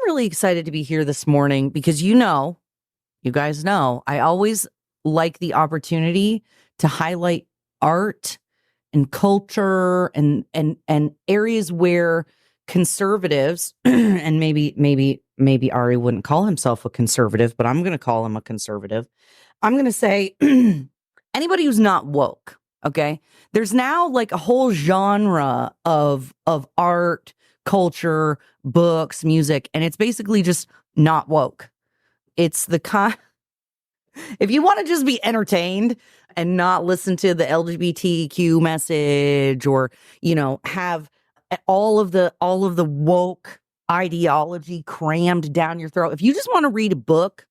really excited to be here this morning because you guys know, I always like the opportunity to highlight art and culture and areas where conservatives and maybe Ari wouldn't call himself a conservative, but I'm going to call him a conservative. I'm going to say anybody who's not woke, okay? There's now like a whole genre of art, culture, books, music, and it's basically just not woke. It's the if you want to just be entertained and not listen to the LGBTQ message or, have all of the woke ideology crammed down your throat. If you just want to read a book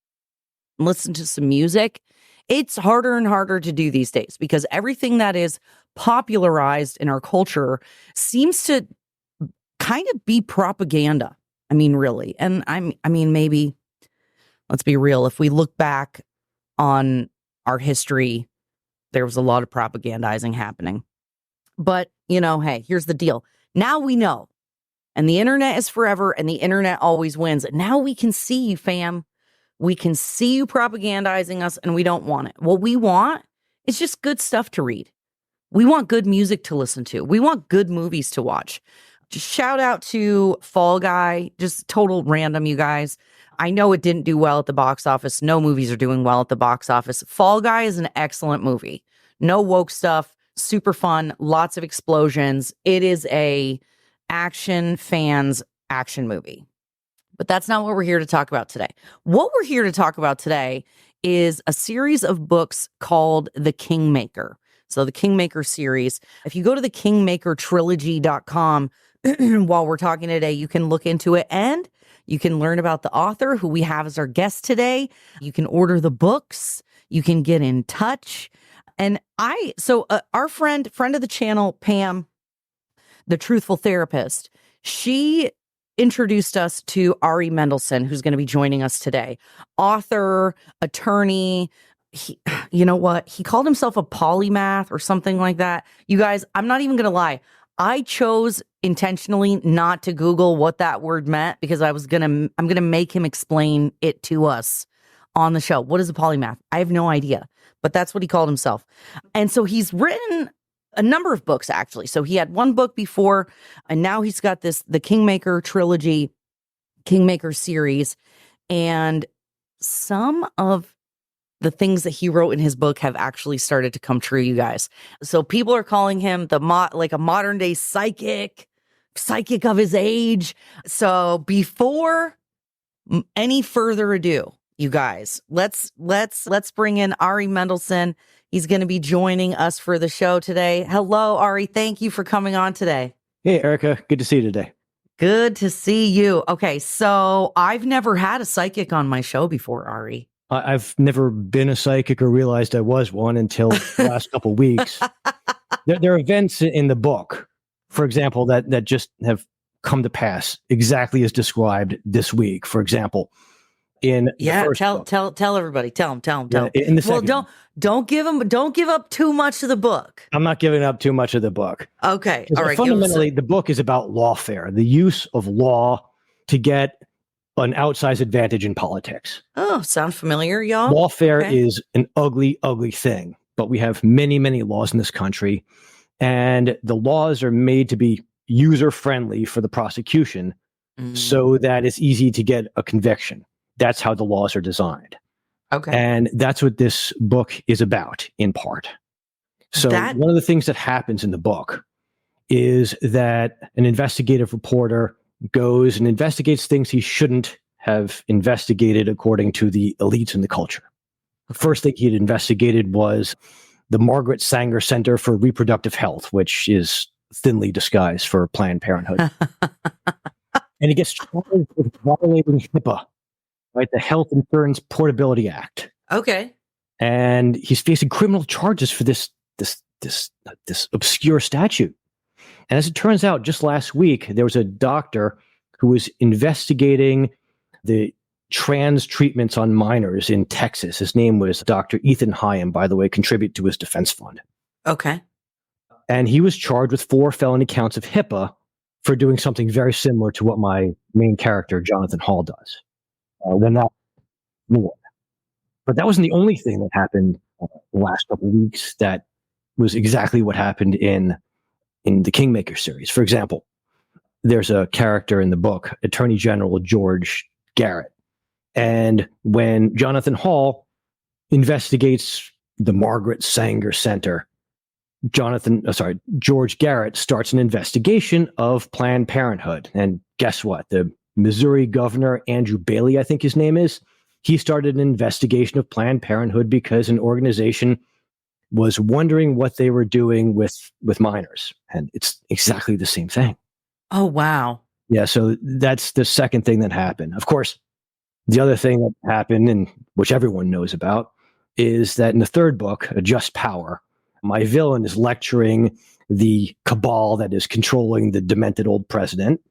and listen to some music, it's harder and harder to do these days because everything that is popularized in our culture seems to kind of be propaganda. I mean, really. And maybe let's be real. If we look back on our history, there was a lot of propagandizing happening. But, hey, here's the deal. Now we know. And the internet is forever and the internet always wins. Now we can see you, fam. We can see you propagandizing us and we don't want it. What we want is just good stuff to read. We want good music to listen to. We want good movies to watch. Just shout out to Fall Guy, just total random, you guys. I know it didn't do well at the box office. No movies are doing well at the box office. Fall Guy is an excellent movie. No woke stuff, super fun, lots of explosions. It is a action fans action movie. But that's not what we're here to talk about today. What we're here to talk about today is a series of books called The Kingmaker. So the Kingmaker series, if you go to the kingmakertrilogy.com while we're talking today, you can look into it and you can learn about the author who we have as our guest today. You can order the books. You can get in touch. And our friend of the channel, Pam, the Truthful Therapist, she introduced us to Ari Mendelson, who's going to be joining us today. Author, attorney. You know what? He called himself a polymath or something like that. You guys, I'm not even going to lie. I chose intentionally not to Google what that word meant because I'm going to make him explain it to us on the show. What is a polymath? I have no idea, but that's what he called himself. And so he's written a number of books, actually. So he had one book before, and now he's got the Kingmaker trilogy, Kingmaker series, and some of the things that he wrote in his book have actually started to come true, you guys. So people are calling him like a modern day psychic of his age. So before any further ado, you guys, let's bring in Ari Mendelson. He's going to be joining us for the show today. Hello, Ari. Thank you for coming on today. Hey, Erica. Good to see you today. Good to see you. Okay, so I've never had a psychic on my show before, Ari. I've never been a psychic or realized I was one until the last couple of weeks. There are events in the book, for example, that just have come to pass exactly as described this week. For example, in tell everybody, tell them. In the second, well, don't give up too much of the book. I'm not giving up too much of the book. Okay, all right. Fundamentally, the book is about lawfare, the use of law to get an outsized advantage in politics. Oh, sound familiar, y'all? Lawfare is an ugly, ugly thing, but we have many, many laws in this country, and the laws are made to be user-friendly for the prosecution so that it's easy to get a conviction. That's how the laws are designed. Okay. And that's what this book is about, in part. So one of the things that happens in the book is that an investigative reporter goes and investigates things he shouldn't have investigated according to the elites in the culture. The first thing he'd investigated was the Margaret Sanger Center for Reproductive Health, which is thinly disguised for Planned Parenthood. And he gets charged with violating HIPAA, right? The Health Insurance Portability Act. Okay. And he's facing criminal charges for this obscure statute. And as it turns out, just last week, there was a doctor who was investigating the trans treatments on minors in Texas. His name was Dr. Ethan Hyam, by the way, contribute to his defense fund. Okay. And he was charged with 4 felony counts of HIPAA for doing something very similar to what my main character, Jonathan Hall, does. They're not more. But that wasn't the only thing that happened the last couple of weeks that was exactly what happened in the Kingmaker series. For example, there's a character in the book, Attorney General George Garrett. And when Jonathan Hall investigates the Margaret Sanger Center, George Garrett starts an investigation of Planned Parenthood. And guess what? The Missouri governor, Andrew Bailey, I think his name is, he started an investigation of Planned Parenthood because an organization was wondering what they were doing with minors. And it's exactly the same thing. Oh, wow. Yeah, so that's the second thing that happened. Of course, the other thing that happened, and which everyone knows about, is that in the third book, A Just Power, my villain is lecturing the cabal that is controlling the demented old president.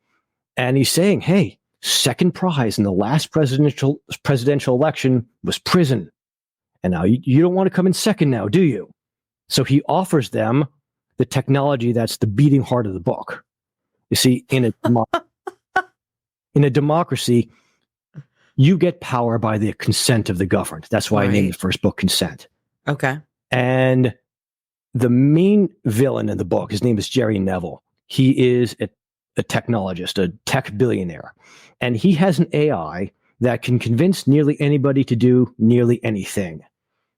And he's saying, hey, second prize in the last presidential election was prison. And now you don't want to come in second now, do you? So he offers them the technology that's the beating heart of the book. You see, in a democracy, you get power by the consent of the governed. That's why I named the first book Consent. Okay. And the main villain in the book, his name is Jerry Neville. He is a technologist, a tech billionaire. And he has an AI that can convince nearly anybody to do nearly anything.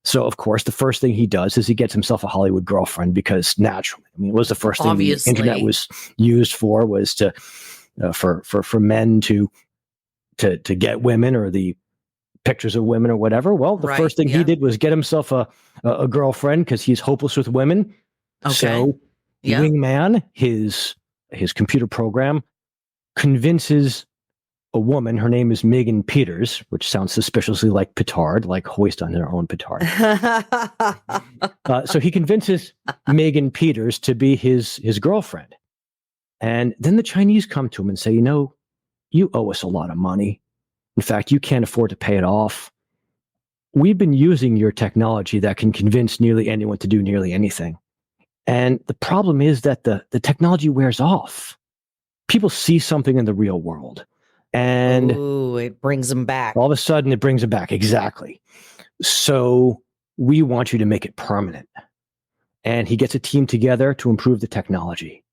So, of course, the first thing he does is he gets himself a Hollywood girlfriend because naturally, I mean, it was the first thing the internet was used for, was to for men to get women or the pictures of women or whatever. Well, the first thing he did was get himself a girlfriend because he's hopeless with women. Okay. So, Wingman, his computer program, convinces a woman, her name is Megan Peters, which sounds suspiciously like petard, like hoist on their own petard. So he convinces Megan Peters to be his girlfriend. And then the Chinese come to him and say, you owe us a lot of money. In fact, you can't afford to pay it off. We've been using your technology that can convince nearly anyone to do nearly anything. And the problem is that the technology wears off. People see something in the real world. And it brings them back. All of a sudden, it brings them back. Exactly. So we want you to make it permanent. And he gets a team together to improve the technology.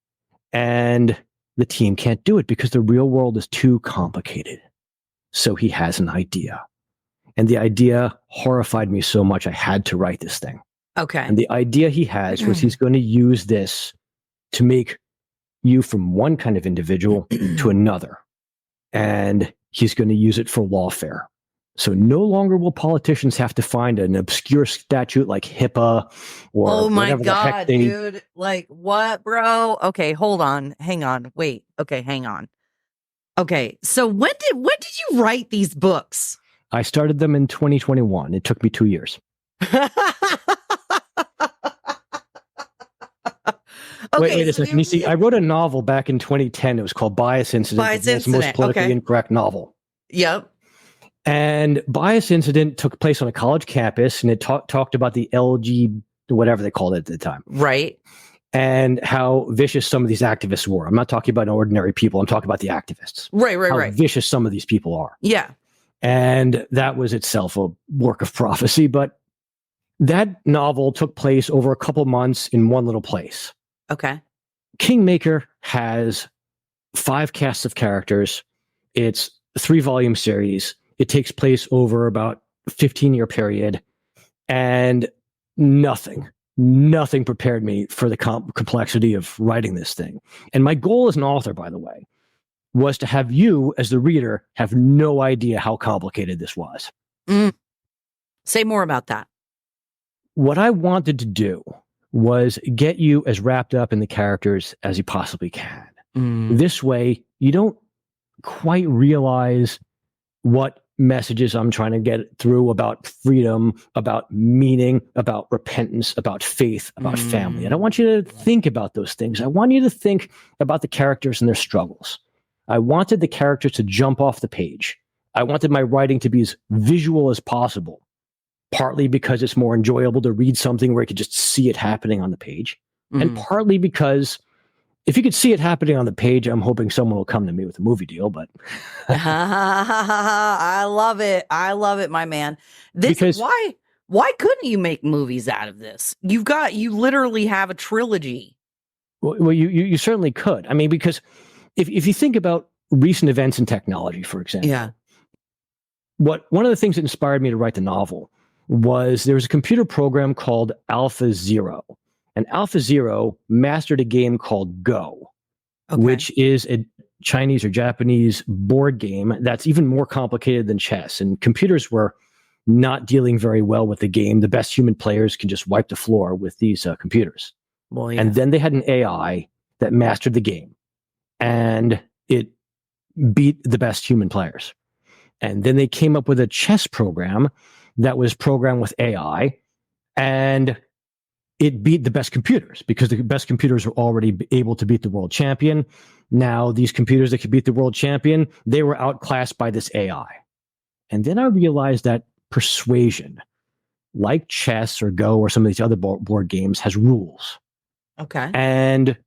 And the team can't do it because the real world is too complicated. So he has an idea. And the idea horrified me so much, I had to write this thing. Okay. And the idea he has was he's going to use this to make you from one kind of individual to another. And he's going to use it for lawfare. So no longer will politicians have to find an obscure statute like HIPAA or oh my whatever God, the heck they... dude. Like what, bro? Okay, hold on. Hang on. Wait. Okay, hang on. Okay, so when did you write these books? I started them in 2021. It took me 2 years. Okay, wait a second. You see, I wrote a novel back in 2010. It was called Bias Incident. It's the most politically incorrect novel. Yep. And Bias Incident took place on a college campus, and it talked about the LG, whatever they called it at the time. Right. And how vicious some of these activists were. I'm not talking about ordinary people. I'm talking about the activists. Right. How vicious some of these people are. Yeah. And that was itself a work of prophecy. But that novel took place over a couple months in one little place. Okay. Kingmaker has 5 casts of characters. It's a 3-volume series. It takes place over about a 15-year period. And nothing prepared me for the complexity of writing this thing. And my goal as an author, by the way, was to have you, as the reader, have no idea how complicated this was. Say more about that. What I wanted to do was get you as wrapped up in the characters as you possibly can. This way, you don't quite realize what messages I'm trying to get through about freedom, about meaning, about repentance, about faith, about family. I don't want you to think about those things. I want you to think about the characters and their struggles. I wanted the characters to jump off the page. I wanted my writing to be as visual as possible, partly because it's more enjoyable to read something where you can just see it happening on the page, and partly because if you could see it happening on the page, I'm hoping someone will come to me with a movie deal, but I love it. I love it, my man. Why couldn't you make movies out of this? You literally have a trilogy. Well, you certainly could. I mean, because if you think about recent events in technology, for example, one of the things that inspired me to write the novel was there was a computer program called Alpha Zero, and Alpha Zero mastered a game called Go, which is a Chinese or Japanese board game that's even more complicated than chess. And computers were not dealing very well with the game. The best human players can just wipe the floor with these computers. Well, yeah. And then they had an AI that mastered the game, and it beat the best human players. And then they came up with a chess program that was programmed with AI, and it beat the best computers because the best computers were already able to beat the world champion. Now, these computers that could beat the world champion, they were outclassed by this AI. And then I realized that persuasion, like chess or Go or some of these other board games, has rules. Okay. And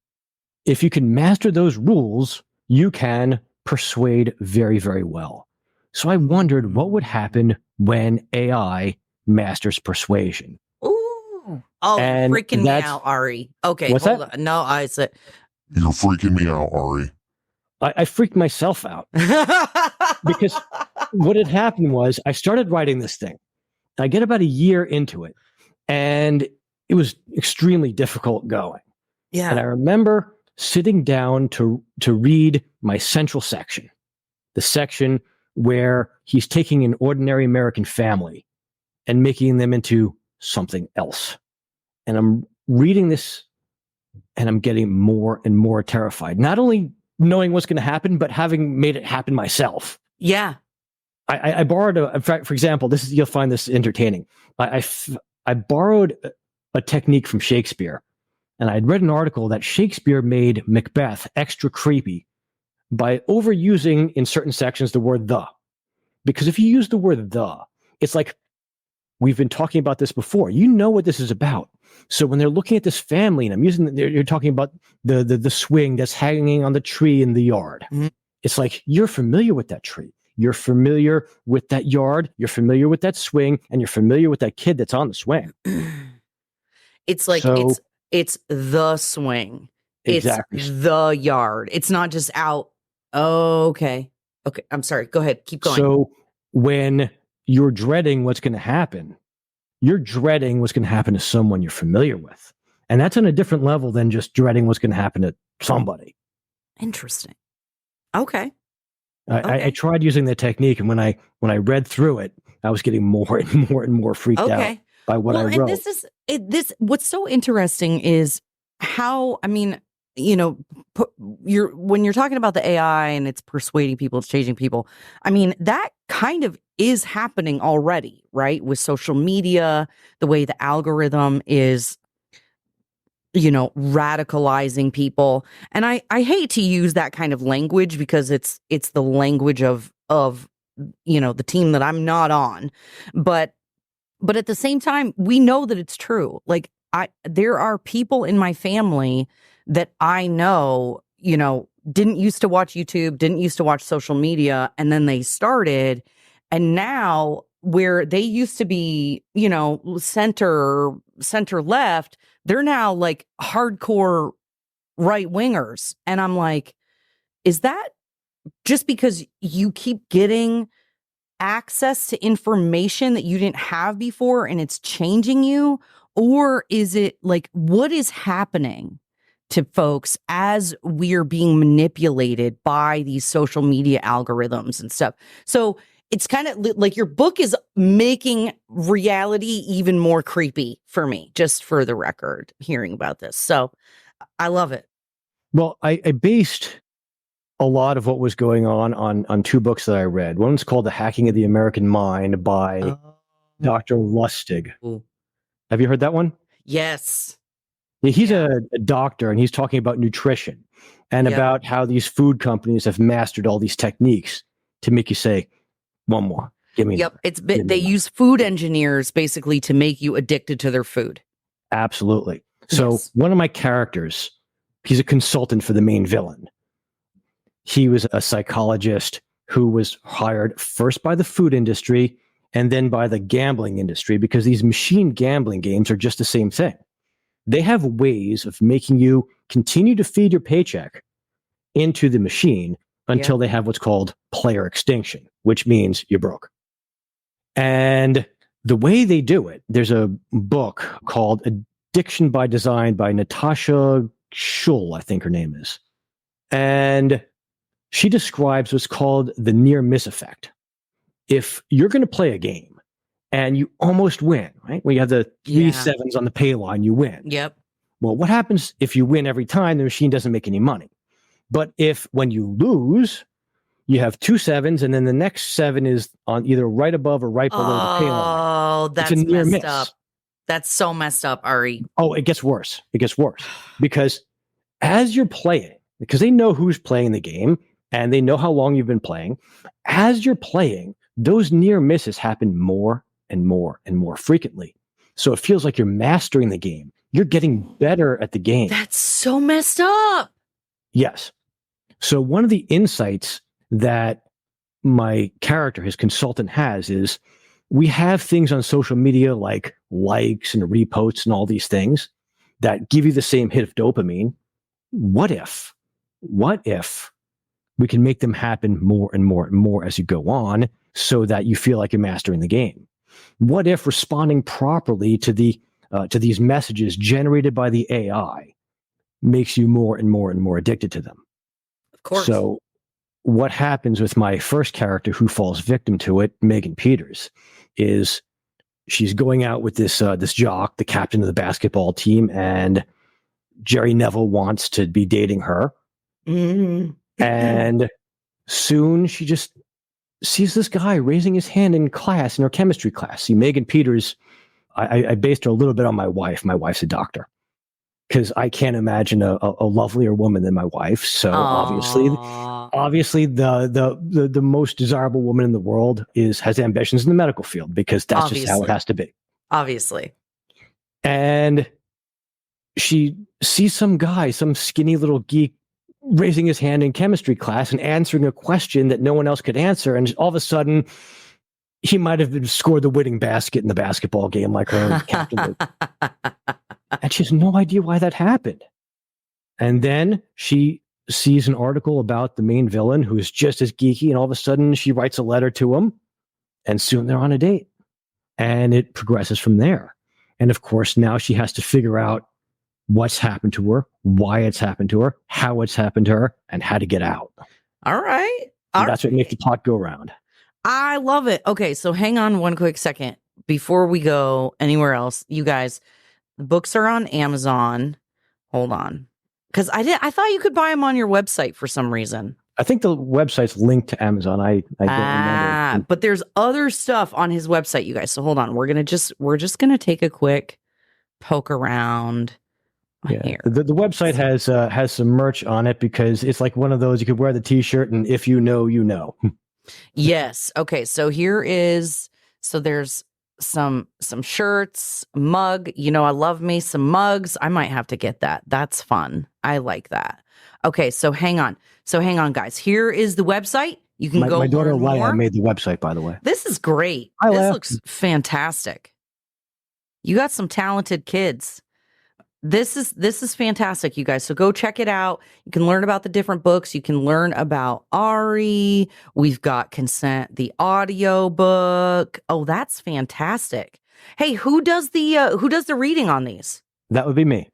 if you can master those rules, you can persuade very, very well. So I wondered what would happen when AI masters persuasion. Ooh. Oh, you're freaking me out, Ari. Okay, what's hold that? on. No, I said... You're freaking me out, Ari. I freaked myself out. Because what had happened was I started writing this thing. I get about a year into it, and it was extremely difficult going. Yeah. And I remember sitting down to read my central section, the section where he's taking an ordinary American family and making them into something else. And I'm reading this, and I'm getting more and more terrified, not only knowing what's going to happen, but having made it happen myself. Yeah. I borrowed for example, you'll find this entertaining. I borrowed a technique from Shakespeare, and I'd read an article that Shakespeare made Macbeth extra creepy by overusing in certain sections the word the. Because if you use the word the, it's like, we've been talking about this before. You know what this is about. So when they're looking at this family, and you're talking about the swing that's hanging on the tree in the yard. Mm-hmm. It's like, you're familiar with that tree. You're familiar with that yard. You're familiar with that swing, and you're familiar with that kid that's on the swing. It's like, it's the swing. Exactly. It's the yard. It's not just out. Oh, okay. Okay. I'm sorry. Go ahead. Keep going. So when you're dreading what's going to happen, you're dreading what's going to happen to someone you're familiar with. And that's on a different level than just dreading what's going to happen to somebody. Interesting. Okay. I tried using the technique, and when I read through it, I was getting more and more and more freaked out by what I wrote. And what's so interesting is how, I mean, you know, when you're talking about the AI and it's persuading people, it's changing people. I mean, that kind of is happening already, right? With social media, the way the algorithm is, you know, radicalizing people. And I hate to use that kind of language because it's the language of, you know, the team that I'm not on. But at the same time, we know that it's true. Like, there are people in my family that I know, you know, didn't used to watch YouTube, didn't used to watch social media, and then they started. And now, where they used to be, you know, center left, they're now like hardcore right wingers. And I'm like, is that just because you keep getting access to information that you didn't have before and it's changing you? Or is it like, what is happening to folks as we're being manipulated by these social media algorithms and stuff? So it's kind of like your book is making reality even more creepy for me, just for the record, hearing about this. So I love it. Well, I based a lot of what was going on two books that I read. One's called The Hacking of the American Mind by Dr. Lustig. Ooh. Have you heard that one? Yes. He's a doctor, and he's talking about nutrition and about how these food companies have mastered all these techniques to make you say, one more. Give me. Yep. They use food engineers basically to make you addicted to their food. Absolutely. So one of my characters He's a consultant for the main villain. He was a psychologist who was hired first by the food industry and then by the gambling industry, because these machine gambling games are just the same thing. They have ways of making you continue to feed your paycheck into the machine until they have what's called player extinction, which means you're broke. And the way they do it, there's a book called Addiction by Design by Natasha Schull, I think her name is. And she describes what's called the near miss effect. If you're going to play a game and you almost win, right? When you have the 3 sevens on the pay line, you win. Yep. Well, what happens if you win every time? The machine doesn't make any money. But if when you lose, you have 2 sevens and then the next 7 is on either right above or right below the pay line. Oh, that's messed up. That's so messed up, Ari. Oh, it gets worse. It gets worse because as you're playing, because they know who's playing the game and they know how long you've been playing, as you're playing, those near misses happen more and more and more frequently. So it feels like you're mastering the game. You're getting better at the game. That's so messed up. Yes. So one of the insights that my character, his consultant, has is we have things on social media like likes and reposts and all these things that give you the same hit of dopamine. What if we can make them happen more and more and more as you go on so that you feel like you're mastering the game? What if responding properly to these messages generated by the AI makes you more and more and more addicted to them? Of course. So what happens with my first character who falls victim to it, Megan Peters, is she's going out with this jock, the captain of the basketball team, and Jerry Neville wants to be dating her. Mm-hmm. And soon she just sees this guy raising his hand in class, in her chemistry class. See, Megan Peters, I based her a little bit on my wife. My wife's a doctor. Because I can't imagine a lovelier woman than my wife. So obviously the most desirable woman in the world has ambitions in the medical field, because that's just how it has to be. Obviously. And she sees some guy, some skinny little geek, raising his hand in chemistry class and answering a question that no one else could answer. And all of a sudden, he might have scored the winning basket in the basketball game like her captain did. And she has no idea why that happened. And then she sees an article about the main villain who is just as geeky, and all of a sudden she writes a letter to him, and soon they're on a date. And it progresses from there. And of course, now she has to figure out what's happened to her, why it's happened to her, how it's happened to her, and how to get out. All right. That's what makes the plot go around. I love it. Okay, so hang on one quick second before we go anywhere else. You guys, the books are on Amazon. Hold on. Because I thought you could buy them on your website for some reason. I think the website's linked to Amazon. I don't remember. But there's other stuff on his website, you guys. So hold on. We're just gonna take a quick poke around. Yeah. The website has some merch on it, because it's like one of those you could wear the t-shirt and if you know, you know. Yes. Okay. So there's some shirts, mug. You know, I love me some mugs. I might have to get that. That's fun. I like that. Okay. So hang on, guys. Here is the website. You can go. My daughter Leia made the website, by the way. This is great. This looks fantastic. You got some talented kids. This is fantastic, you guys. So go check it out. You can learn about the different books. You can learn about Ari. We've got Consent, the audio book. Oh, that's fantastic. Hey, who does the reading on these? That would be me.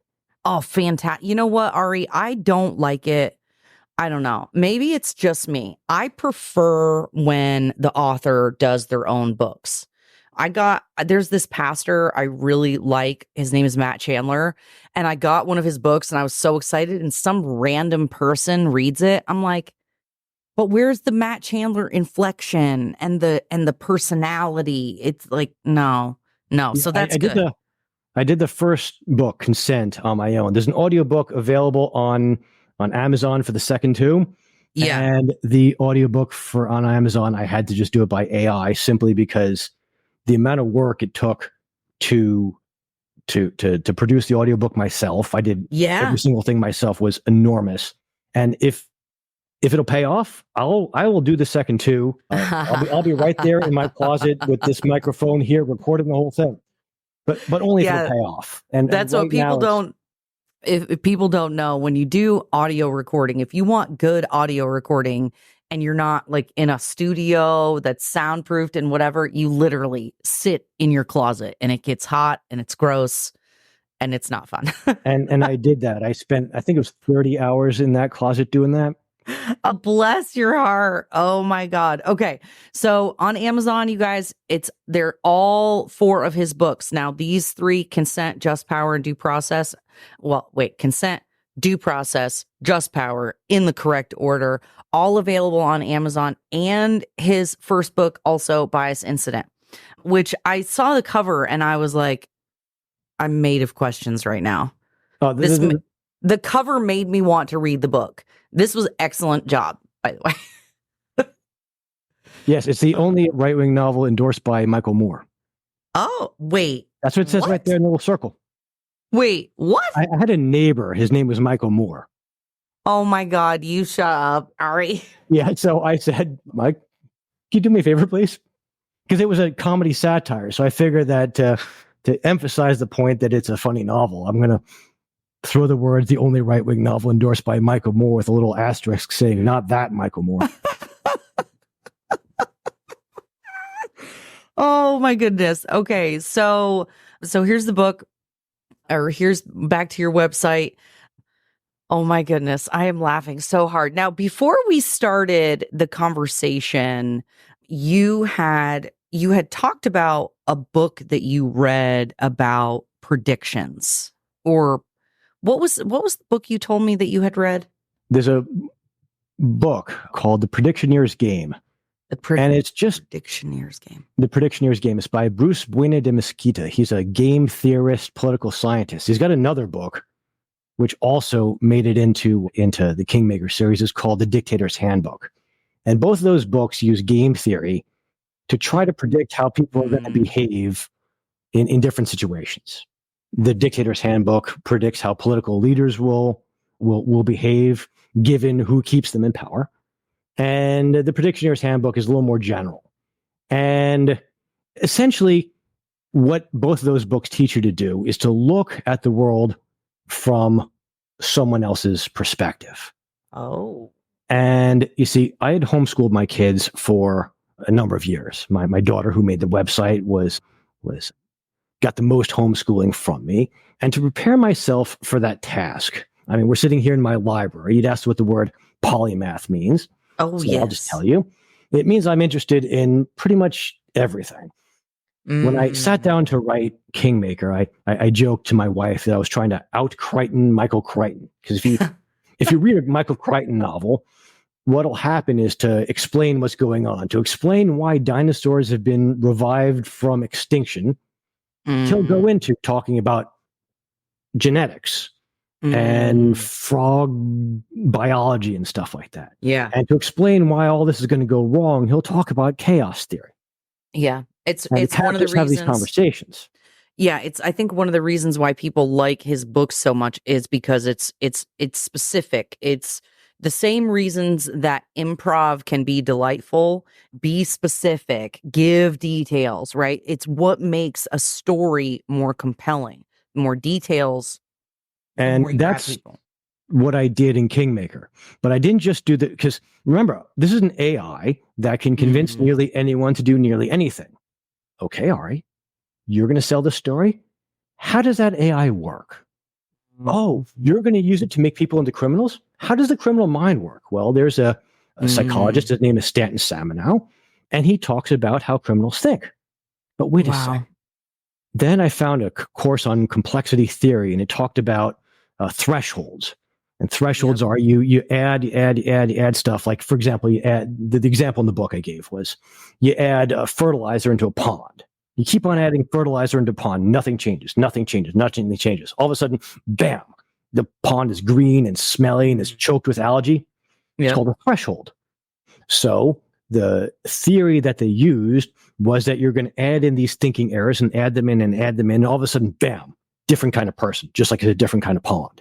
Oh, fantastic. You know what, Ari? I don't like it. I don't know. Maybe it's just me. I prefer when the author does their own books. There's this pastor I really like. His name is Matt Chandler. And I got one of his books and I was so excited. And some random person reads it. I'm like, but where's the Matt Chandler inflection and the personality? It's like, no. So that's good. I did the first book, Consent, on my own. There's an audiobook available on Amazon for the second two. Yeah. And the audiobook on Amazon, I had to just do it by AI simply because the amount of work it took to to produce the audiobook myself. I did every single thing myself, was enormous. And if it'll pay off, I will do the second two. I'll be right there in my closet with this microphone here, recording the whole thing. But only if it'll pay off. And that's what people don't. If people don't know, when you do audio recording, if you want good audio recording and you're not like in a studio that's soundproofed and whatever, you literally sit in your closet and it gets hot and it's gross and it's not fun. and I did that. I spent, I think it was 30 hours in that closet doing that. Oh, bless your heart. Oh my God. Okay. So on Amazon, you guys, they're all 4 of his books. Now, these 3, Consent, Just Power, and Due Process. Well, wait, Consent, Due Process, Just Power, in the correct order, all available on Amazon, and his first book, also Bias Incident, which I saw the cover and I was like, I'm made of questions right now. Oh, the cover made me want to read the book. This was excellent job, by the way. Yes, it's the only right-wing novel endorsed by Michael Moore. Oh, wait. That's what it says right there in the little circle. Wait, what? I had a neighbor. His name was Michael Moore. Oh my God, you shut up, Ari. Yeah, so I said, Mike, can you do me a favor, please? Because it was a comedy satire. So I figured that to emphasize the point that it's a funny novel, I'm going to throw the words, the only right-wing novel endorsed by Michael Moore, with a little asterisk saying, not that Michael Moore. Oh my goodness. Okay. So here's the book, or here's back to your website. Oh my goodness. I am laughing so hard. Now, before we started the conversation, you had talked about a book that you read about predictions, or what was the book you told me that you had read? There's a book called The Predictioneer's Game. And it's just Predictioneer's Game. The Predictioneer's Game is by Bruce Buena de Mesquita. He's a game theorist, political scientist. He's got another book, which also made it into the Kingmaker series, is called The Dictator's Handbook. And both of those books use game theory to try to predict how people are going to behave in different situations. The Dictator's Handbook predicts how political leaders will behave given who keeps them in power. And the Predictioneer's Handbook is a little more general. And essentially, what both of those books teach you to do is to look at the world from someone else's perspective. Oh. And you see, I had homeschooled my kids for a number of years. My daughter, who made the website, got the most homeschooling from me. And to prepare myself for that task, I mean, we're sitting here in my library. You'd asked what the word polymath means. Oh, so yes. I'll just tell you. It means I'm interested in pretty much everything. When I sat down to write Kingmaker, I joked to my wife that I was trying to out-Crichton Michael Crichton. Because if you read a Michael Crichton novel, what'll happen is, to explain what's going on, to explain why dinosaurs have been revived from extinction, he'll go into talking about genetics and frog biology and stuff like that. Yeah. And to explain why all this is going to go wrong, he'll talk about chaos theory. Yeah. It's one of the reasons. Have these conversations. Yeah, I think one of the reasons why people like his books so much is because it's specific. It's the same reasons that improv can be delightful. Be specific, give details, right? It's what makes a story more compelling, more details. And that's what I did in Kingmaker. But I didn't just do that, because remember, this is an AI that can convince nearly anyone to do nearly anything. Okay, Ari, you're going to sell the story? How does that AI work? Oh, you're going to use it to make people into criminals? How does the criminal mind work? Well, there's a psychologist, his name is Stanton Samanow, and he talks about how criminals think. But wait a second. Then I found a course on complexity theory, and it talked about thresholds. And thresholds are you add stuff. Like, for example, you add the example in the book I gave was you add fertilizer into a pond. You keep on adding fertilizer into a pond. Nothing changes. Nothing changes. Nothing changes. All of a sudden, bam, the pond is green and smelly and is choked with algae. It's called a threshold. So the theory that they used was that you're going to add in these thinking errors and add them in. And all of a sudden, bam, different kind of person, just like it's a different kind of pond.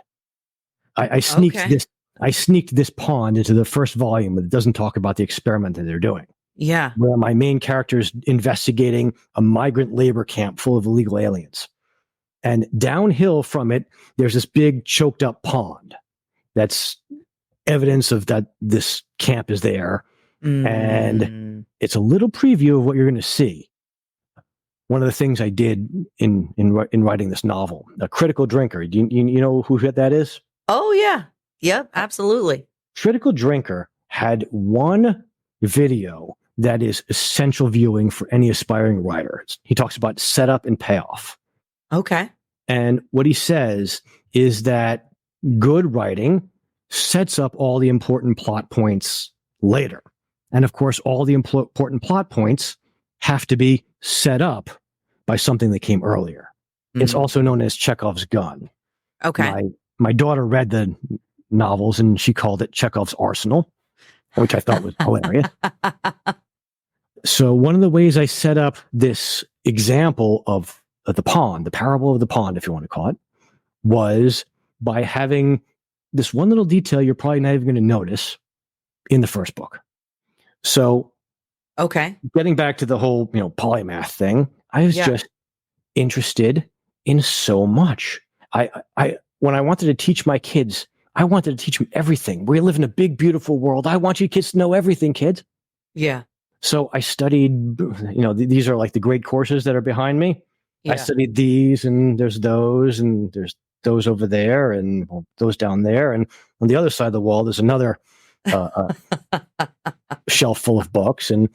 I sneaked this pond into the first volume that doesn't talk about the experiment that they're doing. Yeah. Where my main character is investigating a migrant labor camp full of illegal aliens. And downhill from it, there's this big choked up pond. That's evidence of that this camp is there. And it's a little preview of what you're going to see. One of the things I did in writing this novel, a critical drinker. Do you know who that is? Oh, yeah. Yep, absolutely. Critical Drinker had one video that is essential viewing for any aspiring writer. He talks about setup and payoff. Okay. And what he says is that good writing sets up all the important plot points later. And of course, all the important plot points have to be set up by something that came earlier. Mm-hmm. It's also known as Chekhov's gun. Okay. My daughter read the novels and she called it Chekhov's arsenal, which I thought was hilarious. So one of the ways I set up this example of the pond, the parable of the pond, if you want to call it, was by having this one little detail you're probably not even going to notice in the first book. So, okay, getting back to the whole, polymath thing, I was just interested in so much. When I wanted to teach my kids, I wanted to teach them everything. We live in a big, beautiful world. I want you kids to know everything, kids. Yeah. So I studied, these are like the great courses that are behind me. Yeah. I studied these, and there's those over there, and those down there. And on the other side of the wall, there's another shelf full of books. And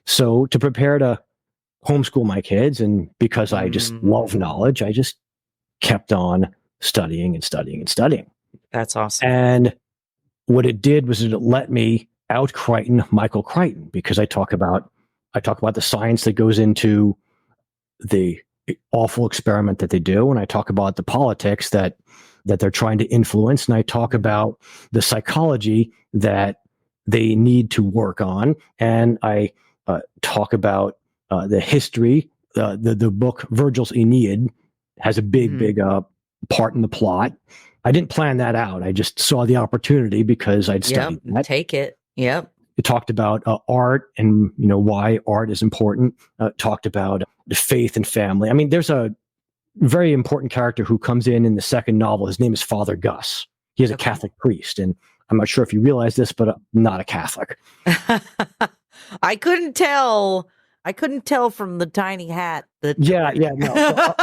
so to prepare to homeschool my kids, and because I just love knowledge, I just kept on studying and studying and studying. That's awesome. And what it did was it let me out Crichton Michael Crichton, because I talk about the science that goes into the awful experiment that they do, and I talk about the politics that they're trying to influence, and I talk about the psychology that they need to work on, and I talk about the history. The book Virgil's Aeneid has a big part in the plot. I didn't plan that out. I just saw the opportunity because I'd studied that. Take it. Yep. It talked about art and why art is important. Talked about faith and family. I mean, there's a very important character who comes in the second novel. His name is Father Gus. He is a Catholic priest, and I'm not sure if you realize this, but I'm not a Catholic. I couldn't tell from the tiny hat. No.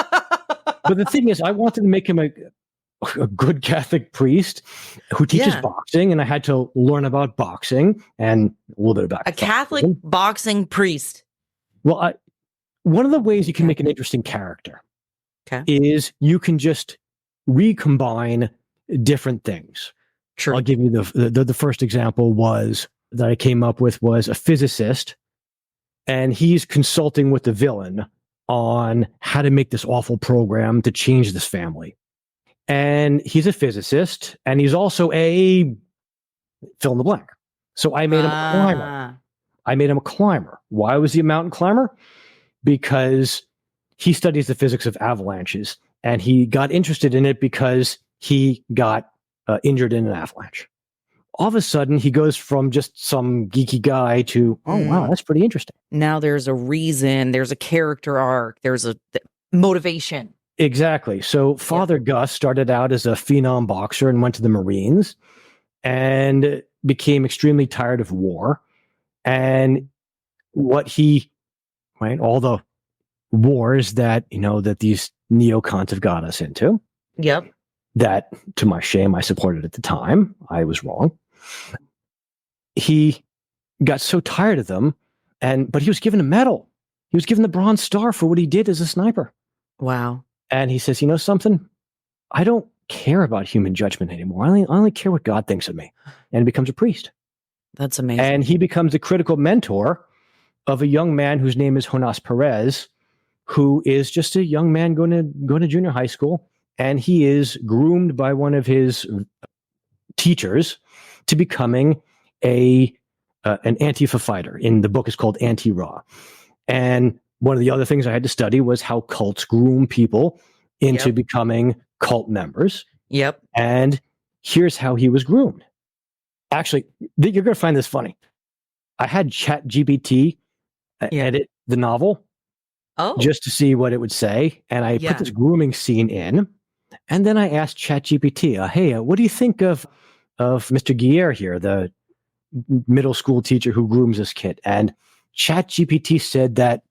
But the thing is, I wanted to make him a good Catholic priest who teaches boxing, and I had to learn about boxing and a little bit about a Catholic boxing priest. Well, one of the ways you can make an interesting character is you can just recombine different things. Sure. I'll give you the first example that I came up with was a physicist, and he's consulting with the villain on how to make this awful program to change this family. And he's a physicist, and he's also a fill in the blank. So I made him a climber. Why was he a mountain climber? Because he studies the physics of avalanches, and he got interested in it because he got injured in an avalanche. All of a sudden, he goes from just some geeky guy to, oh, wow, that's pretty interesting. Now there's a reason, there's a character arc, there's a motivation. Exactly. So Father Gus started out as a phenom boxer and went to the Marines and became extremely tired of war. And all the wars that these neocons have got us into. Yep. That, to my shame, I supported at the time. I was wrong. He got so tired of them, but he was given a medal. He was given the Bronze Star for what he did as a sniper. Wow. And he says, something? I don't care about human judgment anymore. I only care what God thinks of me. And becomes a priest. That's amazing. And he becomes a critical mentor of a young man whose name is Jonas Perez, who is just a young man going to junior high school. And he is groomed by one of his teachers to becoming an Antifa fighter. In the book, it's called Anti-Ra. And one of the other things I had to study was how cults groom people into becoming cult members. Yep. And here's how he was groomed. Actually, you're going to find this funny. I had ChatGPT edit the novel just to see what it would say. And I put this grooming scene in. And then I asked ChatGPT, hey, what do you think of Mr. Guerre here, the middle school teacher who grooms this kid? And ChatGPT said that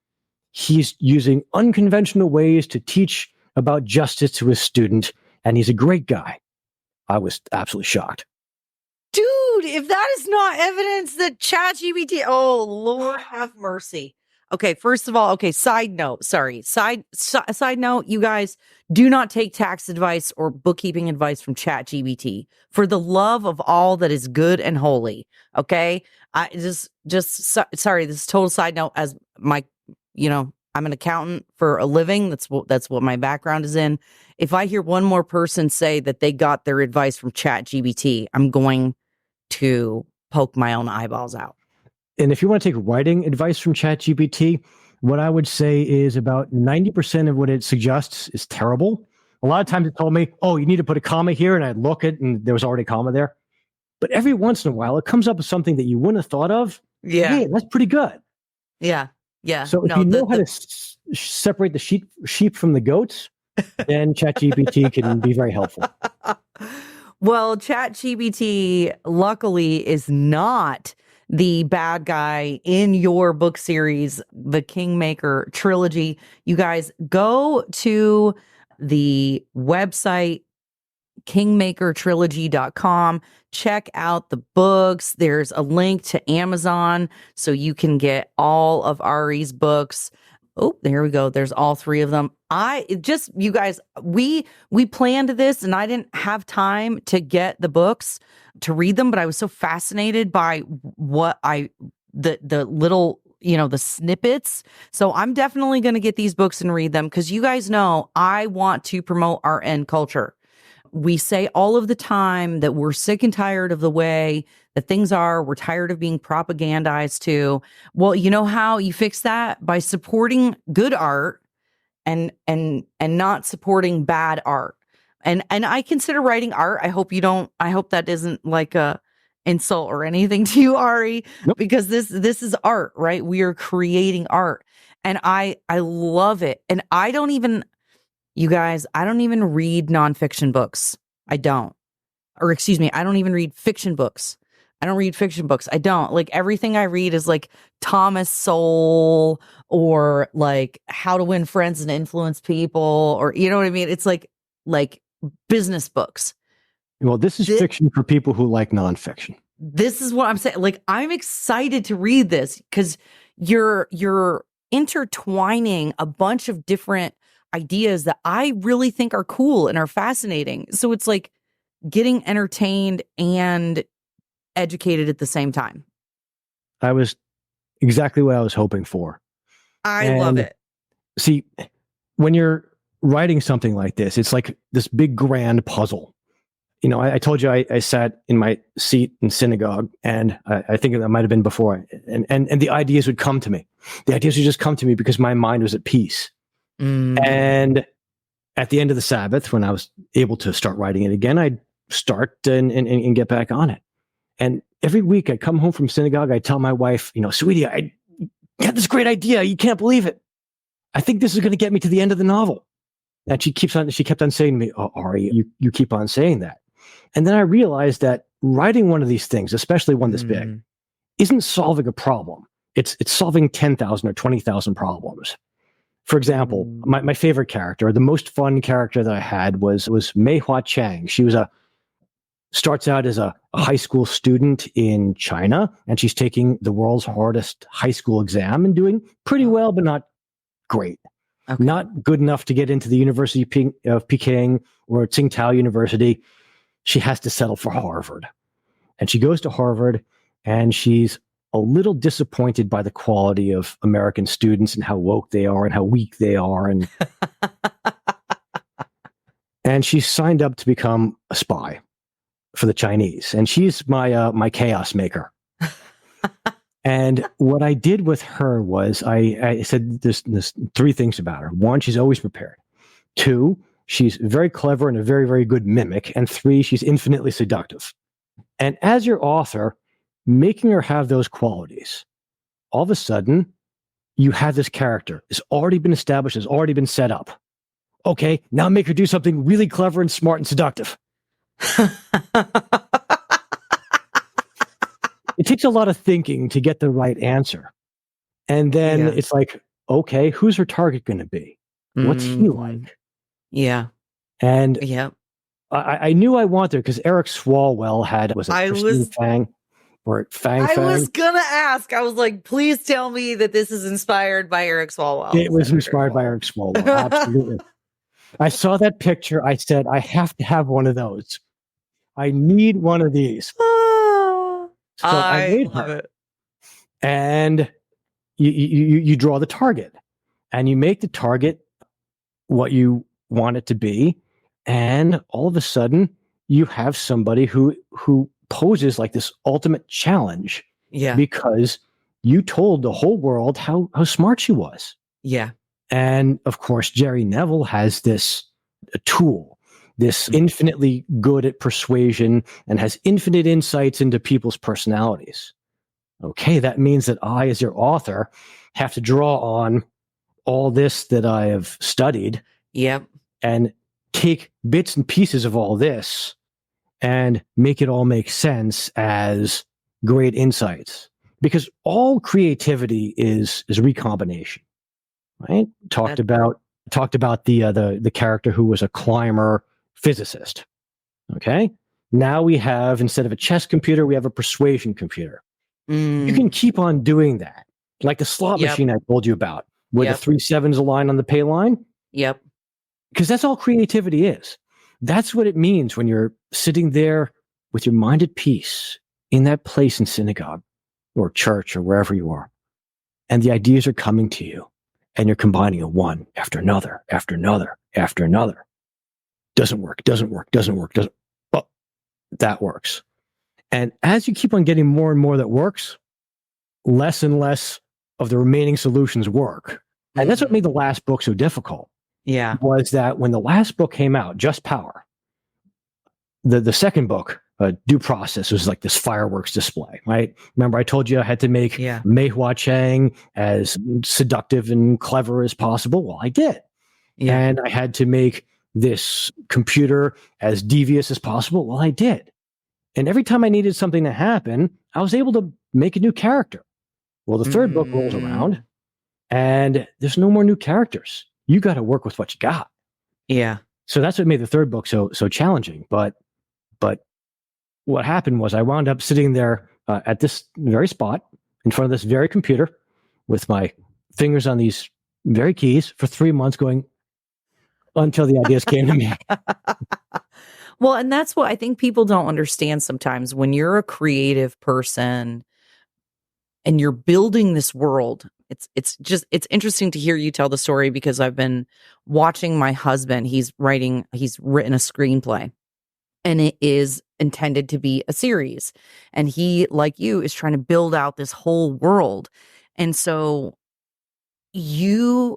he's using unconventional ways to teach about justice to his student, and he's a great guy. I was absolutely shocked. Dude, if that is not evidence that ChatGPT, oh, Lord have mercy. Okay, first of all, side note, side note, you guys do not take tax advice or bookkeeping advice from ChatGPT for the love of all that is good and holy. Okay, I sorry, this is total side note. As my, I'm an accountant for a living. That's what my background is in. If I hear one more person say that they got their advice from ChatGPT, I'm going to poke my own eyeballs out. And if you want to take writing advice from ChatGPT, what I would say is about 90% of what it suggests is terrible. A lot of times it told me, oh, you need to put a comma here, and I'd look it, and there was already a comma there. But every once in a while, it comes up with something that you wouldn't have thought of. Yeah. Hey, that's pretty good. Yeah. So if you know how to separate the sheep from the goats, then ChatGPT can be very helpful. Well, ChatGPT, luckily, is not the bad guy in your book series, the Kingmaker trilogy. You guys go to the website, kingmakertrilogy.com. Check out the books. There's a link to Amazon so you can get all of Ari's books. Oh, there we go. There's all three of them. You guys, we planned this and I didn't have time to get the books to read them, but I was so fascinated by the little, the snippets. So I'm definitely going to get these books and read them because you guys know I want to promote art and culture. We say all of the time that we're sick and tired of the way that things are. We're tired of being propagandized to. Well, you know how you fix that? By supporting good art and not supporting bad art. And I consider writing art. I hope that isn't like a insult or anything to you, Ari, Nope. because this is art, right? We are creating art. And I love it. And you guys, I don't even read nonfiction books. I don't even read fiction books. I don't read fiction books. I don't. Like, everything I read is like Thomas Sowell or like How to Win Friends and Influence People, or you know what I mean? It's like business books. Well, this is fiction for people who like nonfiction. This is what I'm saying. Like, I'm excited to read this because you're intertwining a bunch of different ideas that I really think are cool and are fascinating. So it's like getting entertained and educated at the same time. I was exactly what I was hoping for. I love it. See, when you're writing something like this, it's like this big grand puzzle. I told you I sat in my seat in synagogue, and I think that might have been before, and the ideas would come to me. The ideas would just come to me because my mind was at peace. And at the end of the Sabbath, when I was able to start writing it again, I'd start and get back on it. And every week I'd come home from synagogue, I'd tell my wife, sweetie, I got this great idea. You can't believe it. I think this is going to get me to the end of the novel. And she kept on saying to me, oh, Ari, you keep on saying that. And then I realized that writing one of these things, especially one this big, isn't solving a problem. It's solving 10,000 or 20,000 problems. For example, my favorite character, the most fun character that I had was Mei Hua Chang. She starts out as a high school student in China, and she's taking the world's hardest high school exam and doing pretty well, but not great. Okay. Not good enough to get into the University of Peking or Tsingtao University. She has to settle for Harvard. And she goes to Harvard, and she's a little disappointed by the quality of American students and how woke they are and how weak they are. And she's signed up to become a spy for the Chinese. And she's my chaos maker. And what I did with her was I said there's three things about her. One, she's always prepared. Two, she's very clever and a very, very good mimic. And 3, she's infinitely seductive. And as your author, making her have those qualities, all of a sudden, you have this character. It's already been established, has already been set up. Okay, now make her do something really clever and smart and seductive. It takes a lot of thinking to get the right answer. And then it's like, okay, who's her target going to be? What's he like? Yeah. And I knew I wanted, because Eric Swalwell had, Fang? Or Fang I Fang? was going to ask. I was like, please tell me that this is inspired by Eric Swalwell. It was inspired by Eric Swalwell. Absolutely. I saw that picture. I said, I have to have one of those. I need one of these. So I made love her. it. And you draw the target, and you make the target what you want it to be. And all of a sudden, you have somebody who poses like this ultimate challenge. Yeah. Because you told the whole world how smart she was. Yeah. And of course, Jerry Neville has this tool, this infinitely good at persuasion, and has infinite insights into people's personalities. Okay, that means that I, as your author, have to draw on all this that I have studied. Yep. And take bits and pieces of all this and make it all make sense as great insights. Because all creativity is recombination, right? Talked about the character who was a climber physicist. Okay, now we have, instead of a chess computer, we have a persuasion computer. You can keep on doing that, like the slot machine I told you about, where the 3 7s align on the pay line. Yep. Because that's all creativity is. That's what it means when you're sitting there with your mind at peace in that place in synagogue or church or wherever you are, and the ideas are coming to you, and you're combining it one after another, after another, after another. Doesn't work. Well, that works. And as you keep on getting more and more that works, less and less of the remaining solutions work. And that's what made the last book so difficult. Yeah. Was that when the last book came out, Just Power, the second book, Due Process, was like this fireworks display, right? Remember, I told you I had to make Mei Hua Chang as seductive and clever as possible. Well, I did. Yeah. And I had to make this computer as devious as possible. Well, I did. And every time I needed something to happen, I was able to make a new character. Well, the third book rolls around, and there's no more new characters. You got to work with what you got. Yeah. So that's what made the third book so challenging. But what happened was I wound up sitting there at this very spot in front of this very computer with my fingers on these very keys for 3 months, going until the ideas came to me. Well, and that's what I think people don't understand sometimes. When you're a creative person and you're building this world, it's interesting to hear you tell the story, because I've been watching my husband. He's written a screenplay, and it is intended to be a series. And he, like you, is trying to build out this whole world. And so in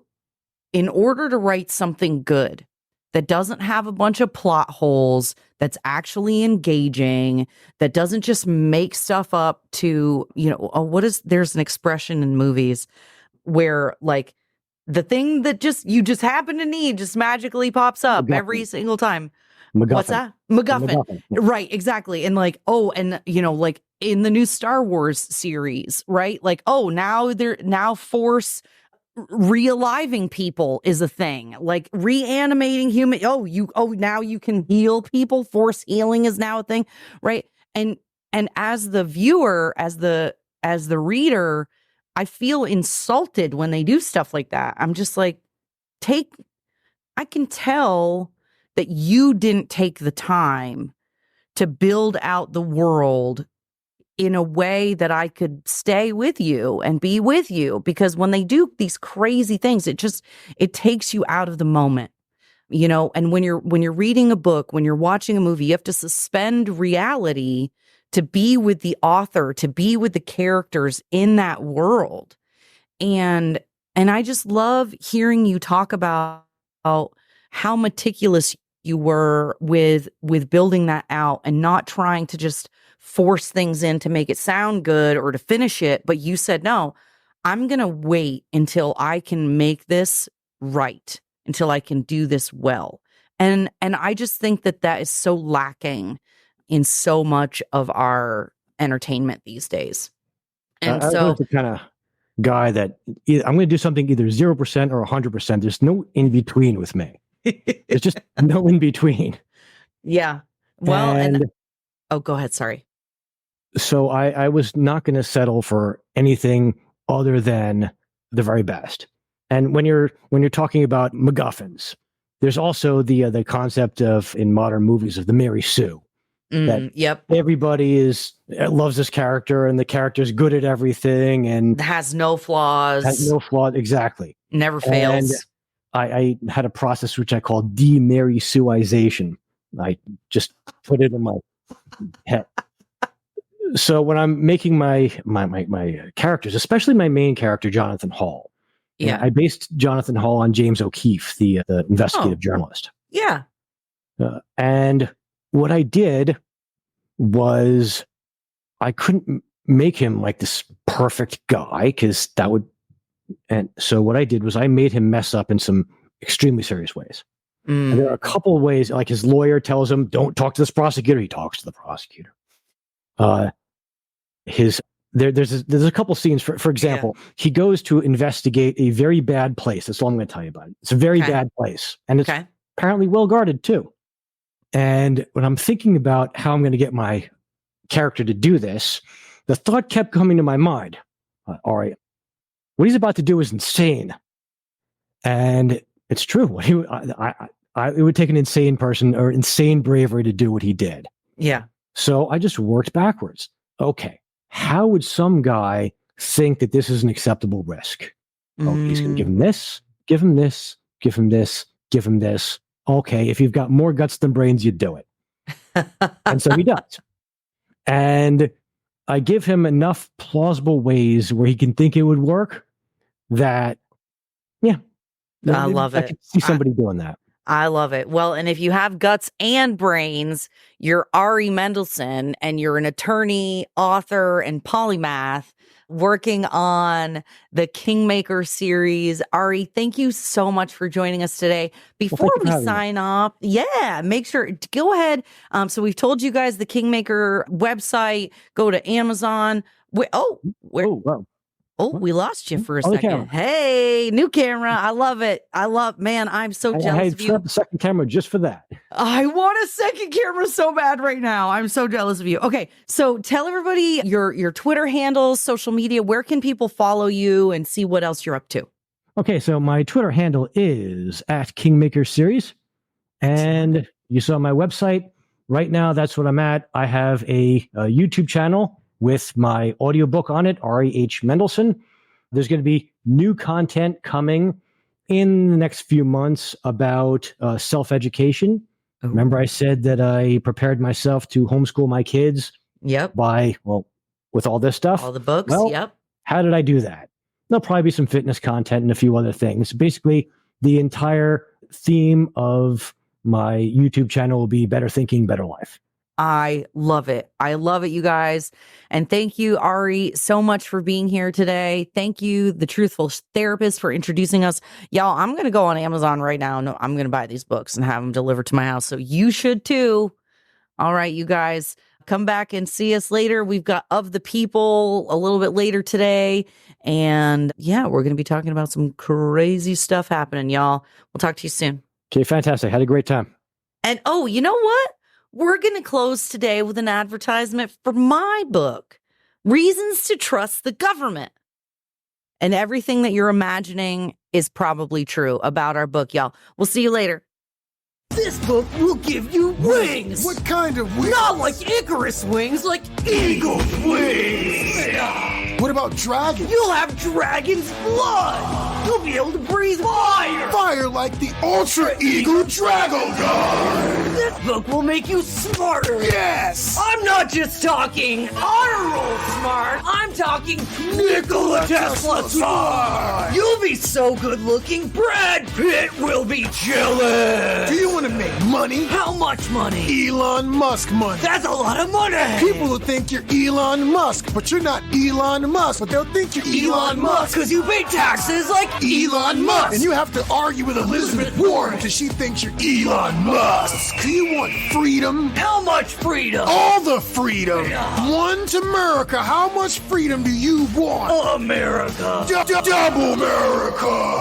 order to write something good that doesn't have a bunch of plot holes, that's actually engaging, that doesn't just make stuff up to, there's an expression in movies where like the thing that you just happen to need just magically pops up every single time. MacGuffin. What's that? MacGuffin. Right, exactly. And like, like in the new Star Wars series, right? Like, now Force realiving people is a thing, like reanimating human. Now you can heal people. Force healing is now a thing, right? And as the viewer, as the reader, I feel insulted when they do stuff like that. I'm just like, I can tell that you didn't take the time to build out the world in a way that I could stay with you and be with you, because when they do these crazy things, it takes you out of the moment, and when you're reading a book, when you're watching a movie, you have to suspend reality to be with the author, to be with the characters in that world. And I just love hearing you talk about how meticulous you were with building that out and not trying to just force things in to make it sound good or to finish it. But you said, no, I'm going to wait until I can make this right, until I can do this well. And I just think that is so lacking in so much of our entertainment these days. And I'm the kind of guy that I'm going to do something either 0% or 100%. There's no in between with me. There's just no in between. Yeah. Well, and oh, go ahead. Sorry. So I was not going to settle for anything other than the very best. And when you're talking about MacGuffins, there's also the concept of, in modern movies, of the Mary Sue. Yep. Everybody loves this character, and the character's good at everything and has no flaws. Exactly. Never fails. And I had a process which I call de-Mary Sueization. I just put it in my head. So when I'm making my characters, especially my main character, Jonathan Hall, I based Jonathan Hall on James O'Keefe, the investigative journalist. Yeah. And what I did was I couldn't make him like this perfect guy, because that would. And so what I did was I made him mess up in some extremely serious ways. And there are a couple of ways, like his lawyer tells him, don't talk to this prosecutor. He talks to the prosecutor. There's a couple scenes, for example, he goes to investigate a very bad place. That's all I'm going to tell you about it. It's a very bad place. And it's apparently well guarded too. And when I'm thinking about how I'm going to get my character to do this, the thought kept coming to my mind. All right, what he's about to do is insane. And it's true. It would take an insane person or insane bravery to do what he did. Yeah. So I just worked backwards. Okay, how would some guy think that this is an acceptable risk? Oh, he's going to give him this, give him this, give him this, give him this. Okay, if you've got more guts than brains, you do it. And so he does. And I give him enough plausible ways where he can think it would work that, I love it. I can see somebody doing that. I love it. Well, and if you have guts and brains, you're Ari Mendelson, and you're an attorney, author, and polymath working on the Kingmaker series. Ari, thank you so much for joining us today. Before we sign off, make sure to go ahead. So we've told you guys the Kingmaker website. Go to Amazon. We lost you for a second. Hey, new camera. I love it. Man, I'm so jealous of you. The second camera just for that. I want a second camera so bad right now. I'm so jealous of you. Okay, so tell everybody your Twitter handles, social media. Where can people follow you and see what else you're up to? Okay, so my Twitter handle is @KingmakerSeries. And you saw my website. Right now, that's what I'm at. I have a YouTube channel with my audiobook on it, Ari H. Mendelson. There's going to be new content coming in the next few months about self-education. Oh. Remember I said that I prepared myself to homeschool my kids? Yep. With all this stuff? All the books, yep. How did I do that? There'll probably be some fitness content and a few other things. Basically, the entire theme of my YouTube channel will be Better Thinking, Better Life. I love it. I love it, you guys. And thank you, Ari, so much for being here today. Thank you, The Truthful Therapist, for introducing us. Y'all, I'm going to go on Amazon right now. No, I'm going to buy these books and have them delivered to my house. So you should too. All right, you guys, come back and see us later. We've got Of the People a little bit later today. And we're going to be talking about some crazy stuff happening, y'all. We'll talk to you soon. Okay, fantastic. Had a great time. And you know what? We're going to close today with an advertisement for my book, Reasons to Trust the Government. And everything that you're imagining is probably true about our book, y'all. We'll see you later. This book will give you wings. What kind of wings? Not like Icarus wings, like eagle's wings. What about dragons? You'll have dragon's blood. You'll be able to breathe fire. Fire like the Ultra Eagle Drago Guard. That book will make you smarter. Yes! I'm not just talking honor roll smart. I'm talking Nikola Tesla smart. You'll be so good looking, Brad Pitt will be jealous. Do you want to make money? How much money? Elon Musk money. That's a lot of money. People will think you're Elon Musk, but you're not Elon Musk. But they'll think you're Elon Musk, because you pay taxes like Elon Musk. And you have to argue with Elizabeth Warren because she thinks you're Elon Musk. Do you want freedom? How much freedom? All the freedom. One to America. How much freedom do you want? America. Double America.